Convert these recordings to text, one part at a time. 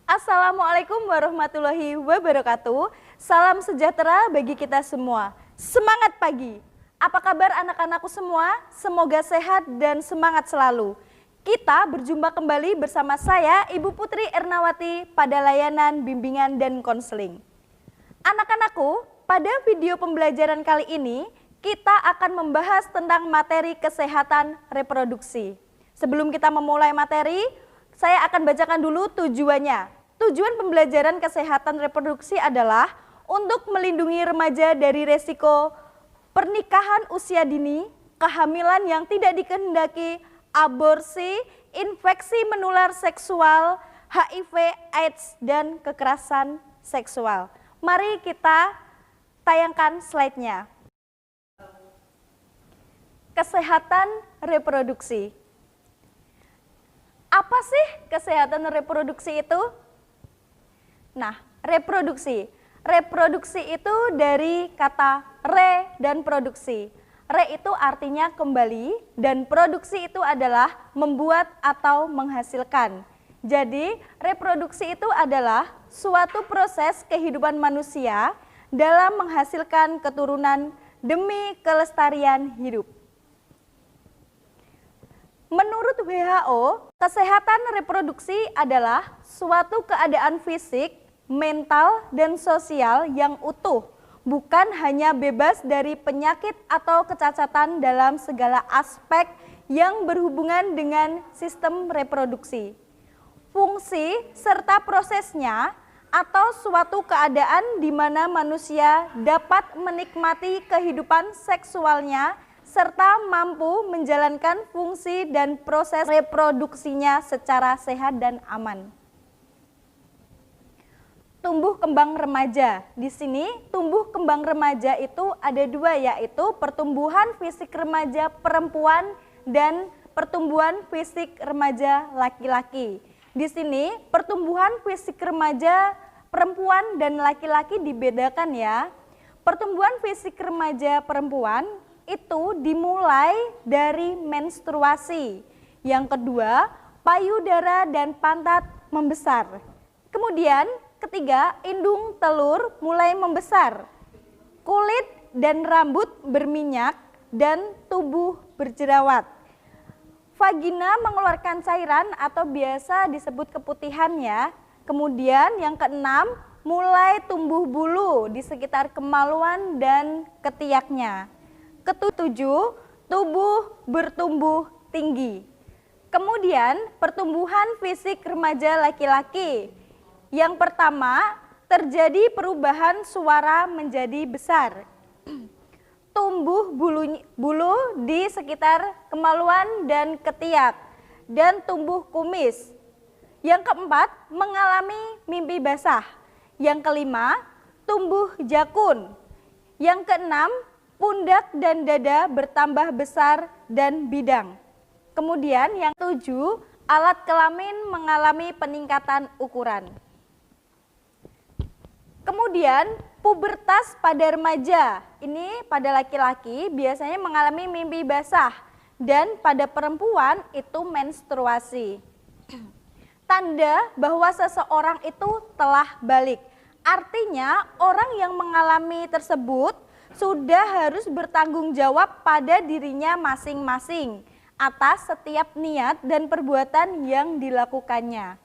Assalamualaikum warahmatullahi wabarakatuh. Salam sejahtera bagi kita semua. Semangat pagi. Apa kabar anak-anakku semua? Semoga sehat dan semangat selalu. Kita berjumpa kembali bersama saya, Ibu Putri Ernawati, pada layanan bimbingan dan konseling. Anak-anakku, pada video pembelajaran kali ini, kita akan membahas tentang materi kesehatan reproduksi. Sebelum kita memulai materi, saya akan bacakan dulu tujuannya. Tujuan pembelajaran kesehatan reproduksi adalah untuk melindungi remaja dari resiko pernikahan usia dini, kehamilan yang tidak dikehendaki, aborsi, infeksi menular seksual, HIV/AIDS, dan kekerasan seksual. Mari kita tayangkan slide-nya. Kesehatan reproduksi. Apa sih kesehatan reproduksi itu? Nah, reproduksi. Reproduksi itu dari kata re dan produksi. Re itu artinya kembali dan produksi itu adalah membuat atau menghasilkan. Jadi, reproduksi itu adalah suatu proses kehidupan manusia dalam menghasilkan keturunan demi kelestarian hidup. Menurut WHO, kesehatan reproduksi adalah suatu keadaan fisik, mental, dan sosial yang utuh, bukan hanya bebas dari penyakit atau kecacatan dalam segala aspek yang berhubungan dengan sistem reproduksi. Fungsi serta prosesnya atau suatu keadaan di mana manusia dapat menikmati kehidupan seksualnya serta mampu menjalankan fungsi dan proses reproduksinya secara sehat dan aman. Tumbuh kembang remaja. Di sini tumbuh kembang remaja itu ada dua, yaitu pertumbuhan fisik remaja perempuan dan pertumbuhan fisik remaja laki-laki. Di sini pertumbuhan fisik remaja perempuan dan laki-laki dibedakan ya. Pertumbuhan fisik remaja perempuan itu dimulai dari menstruasi. Yang kedua, payudara dan pantat membesar. Kemudian ketiga, indung telur mulai membesar, kulit dan rambut berminyak, dan tubuh berjerawat. Vagina mengeluarkan cairan atau biasa disebut keputihan ya. Kemudian yang keenam, mulai tumbuh bulu di sekitar kemaluan dan ketiaknya. Ketujuh, tubuh bertumbuh tinggi. Kemudian pertumbuhan fisik remaja laki-laki. Yang pertama, terjadi perubahan suara menjadi besar. Tumbuh bulu di sekitar kemaluan dan ketiak, dan tumbuh kumis. Yang keempat, mengalami mimpi basah. Yang kelima, tumbuh jakun. Yang keenam, pundak dan dada bertambah besar dan bidang. Kemudian yang ketujuh, alat kelamin mengalami peningkatan ukuran. Kemudian pubertas pada remaja, ini pada laki-laki biasanya mengalami mimpi basah dan pada perempuan itu menstruasi. Tanda bahwa seseorang itu telah balik, artinya orang yang mengalami tersebut sudah harus bertanggung jawab pada dirinya masing-masing atas setiap niat dan perbuatan yang dilakukannya.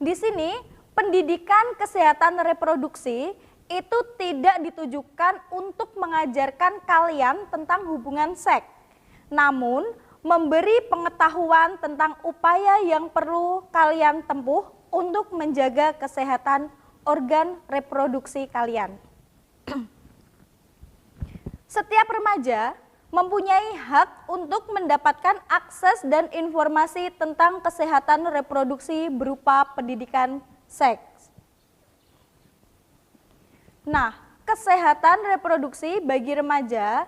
Di sini pendidikan kesehatan reproduksi itu tidak ditujukan untuk mengajarkan kalian tentang hubungan seks, namun memberi pengetahuan tentang upaya yang perlu kalian tempuh untuk menjaga kesehatan organ reproduksi kalian. Setiap remaja mempunyai hak untuk mendapatkan akses dan informasi tentang kesehatan reproduksi berupa pendidikan seks. Nah, kesehatan reproduksi bagi remaja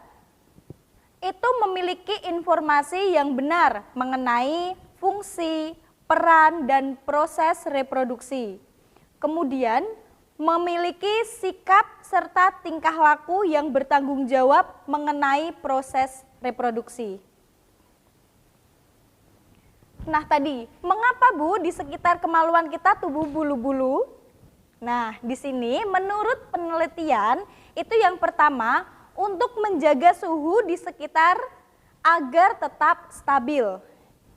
itu memiliki informasi yang benar mengenai fungsi, peran, dan proses reproduksi. Kemudian, memiliki sikap serta tingkah laku yang bertanggung jawab mengenai proses reproduksi. Nah tadi, mengapa Bu di sekitar kemaluan kita tumbuh bulu-bulu? Nah di sini menurut penelitian itu yang pertama untuk menjaga suhu di sekitar agar tetap stabil.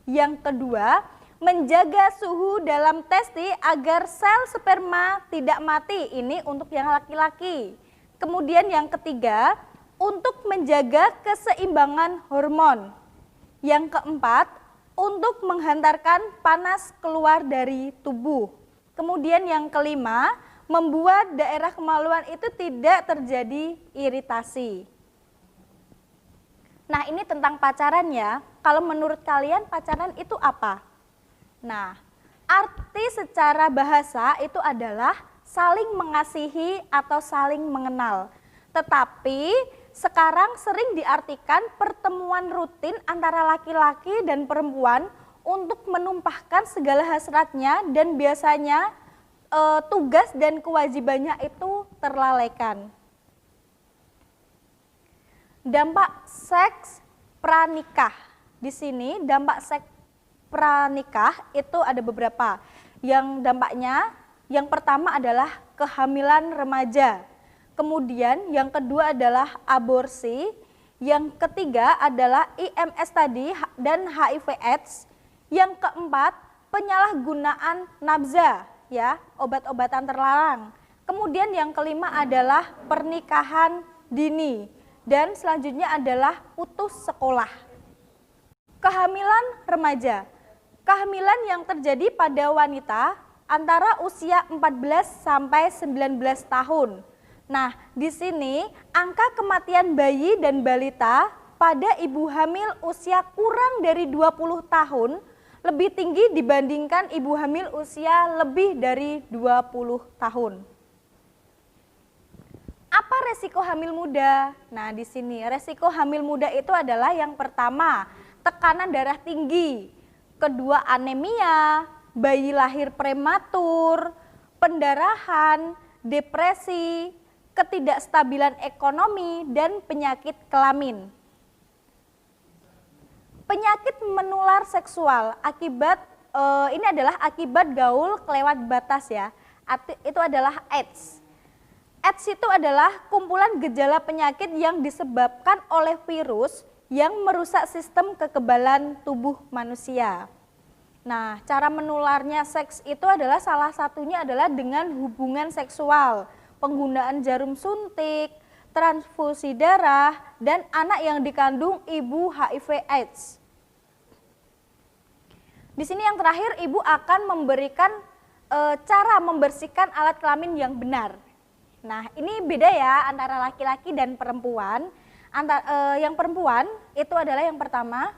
Yang kedua, menjaga suhu dalam testi agar sel sperma tidak mati. Ini untuk yang laki-laki. Kemudian yang ketiga, untuk menjaga keseimbangan hormon. Yang keempat, untuk menghantarkan panas keluar dari tubuh. Kemudian yang kelima, membuat daerah kemaluan itu tidak terjadi iritasi. Nah, ini tentang pacaran ya. Kalau menurut kalian pacaran itu apa? Nah, arti secara bahasa itu adalah saling mengasihi atau saling mengenal. Tetapi sekarang sering diartikan pertemuan rutin antara laki-laki dan perempuan untuk menumpahkan segala hasratnya dan biasanya tugas dan kewajibannya itu terlalaikan. Dampak seks pranikah. Di sini dampak seks pranikah itu ada beberapa. Yang dampaknya yang pertama adalah kehamilan remaja. Kemudian yang kedua adalah aborsi, yang ketiga adalah IMS tadi dan HIV/AIDS, yang keempat penyalahgunaan nafsa ya, obat-obatan terlarang. Kemudian yang kelima adalah pernikahan dini dan selanjutnya adalah putus sekolah. Kehamilan remaja. Kehamilan yang terjadi pada wanita antara usia 14 sampai 19 tahun. Nah, di sini angka kematian bayi dan balita pada ibu hamil usia kurang dari 20 tahun lebih tinggi dibandingkan ibu hamil usia lebih dari 20 tahun. Apa resiko hamil muda? Nah, di sini resiko hamil muda itu adalah yang pertama, tekanan darah tinggi, kedua anemia, bayi lahir prematur, pendarahan, depresi, ketidakstabilan ekonomi, dan penyakit kelamin. Penyakit menular seksual akibat ini adalah akibat gaul kelewat batas ya. Itu adalah AIDS. AIDS itu adalah kumpulan gejala penyakit yang disebabkan oleh virus yang merusak sistem kekebalan tubuh manusia. Nah, cara menularnya seks itu adalah salah satunya adalah dengan hubungan seksual, penggunaan jarum suntik, transfusi darah, dan anak yang dikandung ibu HIV/AIDS. Di sini yang terakhir, ibu akan memberikan cara membersihkan alat kelamin yang benar. Nah, ini beda ya antara laki-laki dan perempuan. Yang perempuan itu adalah yang pertama,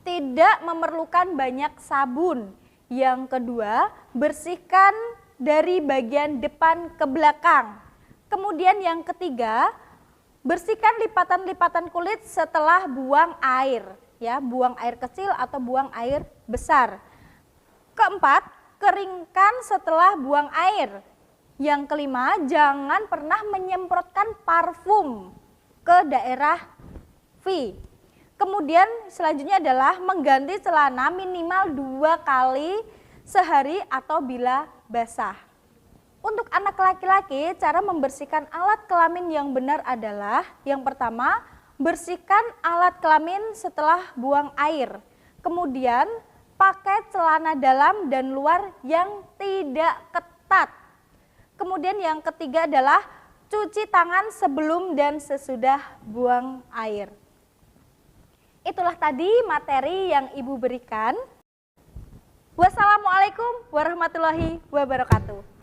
tidak memerlukan banyak sabun. Yang kedua, bersihkan dari bagian depan ke belakang. Kemudian yang ketiga, bersihkan lipatan-lipatan kulit setelah buang air, ya, buang air kecil atau buang air besar. Keempat, keringkan setelah buang air. Yang kelima, jangan pernah menyemprotkan parfum ke daerah V. Kemudian selanjutnya adalah mengganti celana minimal 2 kali sehari atau bila basah. Untuk anak laki-laki, cara membersihkan alat kelamin yang benar adalah yang pertama, bersihkan alat kelamin setelah buang air. Kemudian, pakai celana dalam dan luar yang tidak ketat. Kemudian yang ketiga adalah cuci tangan sebelum dan sesudah buang air. Itulah tadi materi yang Ibu berikan. Wassalamualaikum warahmatullahi wabarakatuh.